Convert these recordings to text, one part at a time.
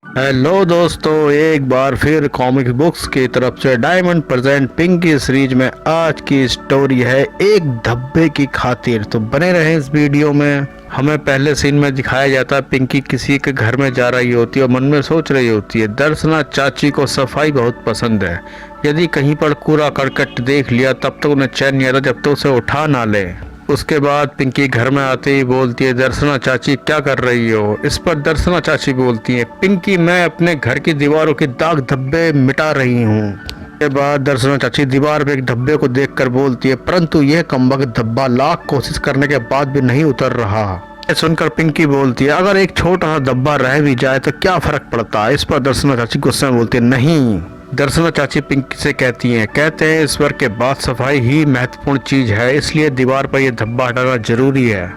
Hello दोस्तों, एक बार फिर कॉमिक बुक्स की तरफ से डायमंड प्रेजेंट पिंकी सीरीज में आज की स्टोरी है एक धब्बे की खातिर। तो बने रहे इस वीडियो में। हमें पहले सीन में दिखाया जाता है पिंकी किसी के घर में जा रही होती है और मन में सोच रही होती है दर्शना चाची को सफाई बहुत पसंद है। यदि कहीं पर कूड़ा करकट देख लिया तब तक उन्हें चैन नहीं आता जब तक उसे उठा ना ले। उसके बाद पिंकी घर में आते ही बोलती है, दर्शना चाची क्या कर रही हो। इस पर दर्शना चाची बोलती है, पिंकी मैं अपने घर की दीवारों के दाग धब्बे मिटा रही हूँ। के बाद दर्शना चाची दीवार पे एक धब्बे को देखकर बोलती है, परंतु यह कमबख्त धब्बा लाख कोशिश करने के बाद भी नहीं उतर रहा। ये सुनकर पिंकी बोलती है, अगर एक छोटा सा धब्बा रह भी जाए तो क्या फर्क पड़ता है। इस पर दर्शना चाची गुस्से में बोलती है, नहीं। दर्शना चाची पिंकी से कहते हैं ईश्वर के बाद सफाई ही महत्वपूर्ण चीज है, इसलिए दीवार पर यह धब्बा हटाना जरूरी है।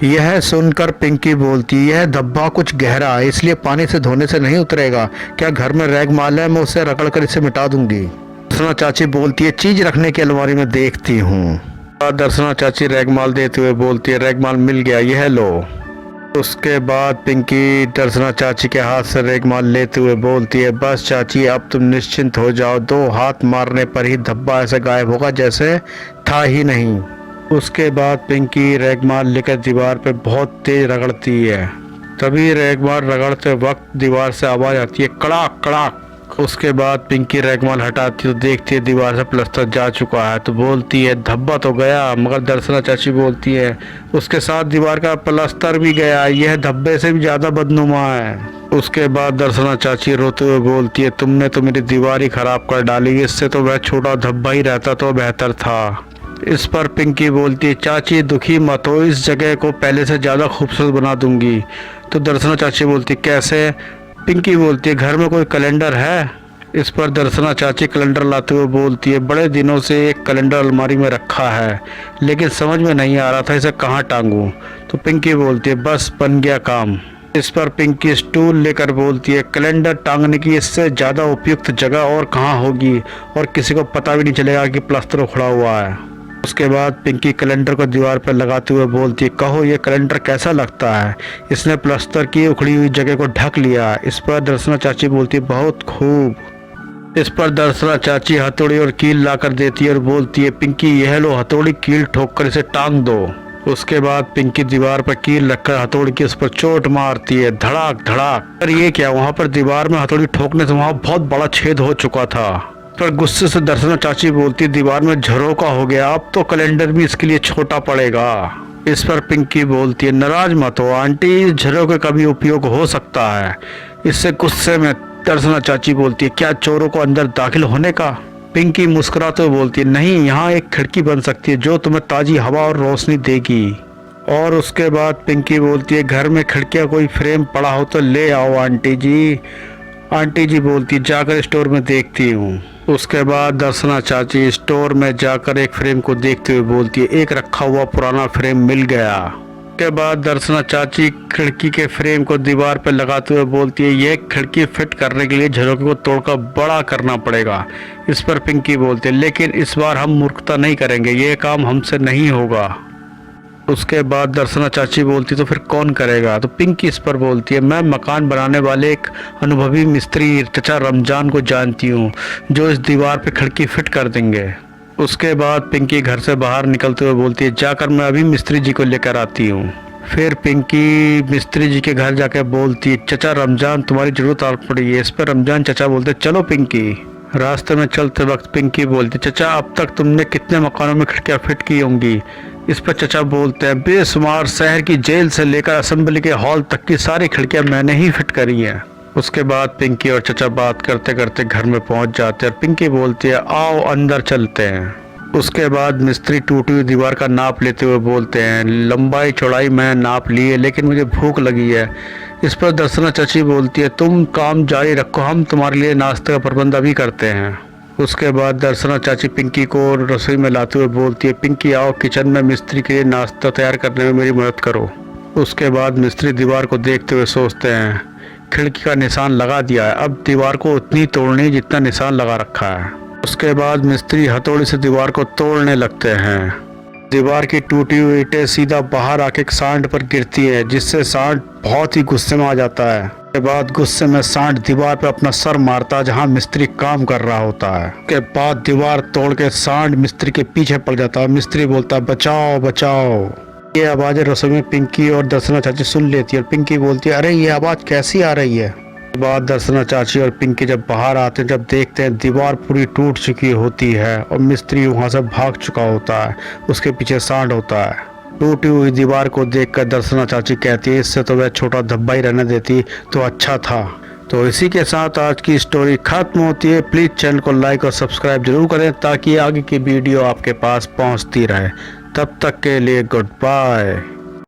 यह सुनकर पिंकी बोलती है, यह धब्बा कुछ गहरा है इसलिए पानी से धोने से नहीं उतरेगा। क्या घर में रैगमाल है, मैं उसे रगड़ कर इसे मिटा दूंगी। दर्शना चाची बोलती है, चीज रखने की अलमारी में देखती हूँ। दर्शना चाची रैगमाल देते हुए बोलती है, रैगमाल मिल गया, यह लो। उसके बाद पिंकी दर्शना चाची के हाथ से रेगमाल लेते हुए बोलती है, बस चाची अब तुम निश्चिंत हो जाओ, 2 हाथ मारने पर ही धब्बा ऐसे गायब होगा जैसे था ही नहीं। उसके बाद पिंकी रेगमाल लेकर दीवार पे बहुत तेज रगड़ती है। तभी रेगमाल रगड़ते वक्त दीवार से आवाज आती है, कड़ाक कड़ाक। उसके बाद पिंकी रेगमाल हटाती तो देखती है दीवार से प्लास्टर जा चुका है। तो बोलती है, धब्बा तो गया, मगर दर्शना चाची बोलती है, उसके साथ दीवार का प्लास्टर भी गया, यह धब्बे से भी ज्यादा बदनुमा है। उसके बाद दर्शना चाची रोते हुए बोलती है, तुमने तो मेरी दीवार ही खराब कर डाली, इससे तो वह छोटा धब्बा ही रहता तो बेहतर था। इस पर पिंकी बोलती है, चाची दुखी मत हो, इस जगह को पहले से ज्यादा खूबसूरत बना दूंगी। तो दर्शना चाची बोलती, कैसे। पिंकी बोलती है, घर में कोई कैलेंडर है। इस पर दर्शना चाची कैलेंडर लाते हुए बोलती है, बड़े दिनों से एक कैलेंडर अलमारी में रखा है लेकिन समझ में नहीं आ रहा था इसे कहाँ टांगूं। तो पिंकी बोलती है, बस बन गया काम। इस पर पिंकी स्टूल लेकर बोलती है, कैलेंडर टांगने की इससे ज़्यादा उपयुक्त जगह और कहाँ होगी और किसी को पता भी नहीं चलेगा कि प्लास्टर उखड़ा हुआ है। उसके बाद पिंकी कैलेंडर को दीवार पर लगाते हुए बोलती है, कहो ये कैलेंडर कैसा लगता है, इसने प्लास्टर की उखड़ी हुई जगह को ढक लिया। इस पर दर्शना चाची बोलती है, बहुत खूब। इस पर दर्शना चाची हथौड़ी और कील लाकर देती है और बोलती है, पिंकी यह लो हथौड़ी, कील ठोक कर इसे टांग दो। उसके बाद पिंकी दीवार पर कील रखकर हथौड़ी की उस पर चोट मारती है, धड़ाक धड़ाक। पर ये क्या, वहाँ पर दीवार में हथौड़ी ठोकने से वहाँ बहुत बड़ा छेद हो चुका था। पर गुस्से से दर्शना चाची बोलती, दीवार में झरोका हो गया, अब तो कैलेंडर भी इसके लिए छोटा पड़ेगा। इस पर पिंकी बोलती है, नाराज मत हो आंटी, इस झरोके का भी उपयोग हो सकता है। इससे गुस्से में दर्शना चाची बोलती है, क्या चोरों को अंदर दाखिल होने का। पिंकी मुस्कुराते हुए बोलती है, नहीं, यहाँ एक खिड़की बन सकती है जो तुम्हें ताजी हवा और रोशनी देगी। और उसके बाद पिंकी बोलती है, घर में खिड़कियाँ कोई फ्रेम पड़ा हो तो ले आओ आंटी जी। आंटी जी बोलती है, जाकर स्टोर में देखती हूँ। उसके बाद दर्शना चाची स्टोर में जाकर एक फ्रेम को देखते हुए बोलती है, एक रखा हुआ पुराना फ्रेम मिल गया। के बाद दर्शना चाची खिड़की के फ्रेम को दीवार पर लगाते हुए बोलती है, यह खिड़की फिट करने के लिए झरोके को तोड़कर बड़ा करना पड़ेगा। इस पर पिंकी बोलती है, लेकिन इस बार हम मूर्खता नहीं करेंगे, यह काम हमसे नहीं होगा। उसके बाद दर्शना चाची बोलती, तो फिर कौन करेगा। तो पिंकी इस पर बोलती है, मैं मकान बनाने वाले एक अनुभवी मिस्त्री चचा रमजान को जानती हूँ जो इस दीवार पे खिड़की फिट कर देंगे। उसके बाद पिंकी घर से बाहर निकलते हुए बोलती है, जाकर मैं अभी मिस्त्री जी को लेकर आती हूँ। फिर पिंकी मिस्त्री जी के घर जाकर बोलती है, चचा रमजान तुम्हारी जरूरत आ पड़ी है। इस पर रमजान चचा बोलते, चलो पिंकी। रास्ते में चलते वक्त पिंकी बोलती, चचा अब तक तुमने कितने मकानों में खिड़कियाँ फिट की होंगी। इस पर चचा बोलते हैं, बेशुमार, शहर की जेल से लेकर असेंबली के हॉल तक की सारी खिड़कियां मैंने ही फिट करी हैं। उसके बाद पिंकी और चचा बात करते करते घर में पहुंच जाते हैं और पिंकी बोलती है, आओ अंदर चलते हैं। उसके बाद मिस्त्री टूटी हुई दीवार का नाप लेते हुए बोलते हैं, लंबाई चौड़ाई मैं नाप ली है लेकिन मुझे भूख लगी है। इस पर दर्शना चाची बोलती है, तुम काम जारी रखो, हम तुम्हारे लिए नाश्ते का प्रबंध अभी करते हैं। उसके बाद दर्शना चाची पिंकी को रसोई में लाते हुए बोलती है, पिंकी आओ किचन में मिस्त्री के लिए नाश्ता तैयार करने में मेरी मदद करो। उसके बाद मिस्त्री दीवार को देखते हुए सोचते हैं, खिड़की का निशान लगा दिया है, अब दीवार को उतनी तोड़नी जितना निशान लगा रखा है। उसके बाद मिस्त्री हथौड़ी से दीवार को तोड़ने लगते हैं। दीवार की टूटी हुई ईंटें सीधा बाहर आके सांड पर गिरती है जिससे सांड बहुत ही गुस्से में आ जाता है। के बाद गुस्से में सांड दीवार पे अपना सर मारता जहां मिस्त्री काम कर रहा होता है। के बाद दीवार तोड़ के सांड मिस्त्री के पीछे पड़ जाता है। मिस्त्री बोलता बचाओ बचाओ। ये आवाज़ रसोई में पिंकी और दर्शना चाची सुन लेती है और पिंकी बोलती है अरे ये आवाज़ कैसी आ रही है। बाद दर्शना चाची और पिंकी जब बाहर आते हैं, जब देखते हैं दीवार पूरी टूट चुकी होती है और मिस्त्री वहां से भाग चुका होता है। उसके पीछे सांड होता है। टूटी हुई दीवार को देखकर दर्शना चाची कहती है इससे तो वह छोटा धब्बा ही रहने देती तो अच्छा था। तो इसी के साथ आज की स्टोरी खत्म होती है। प्लीज़ चैनल को लाइक और सब्सक्राइब जरूर करें ताकि आगे की वीडियो आपके पास पहुंचती रहे। तब तक के लिए गुड बाय।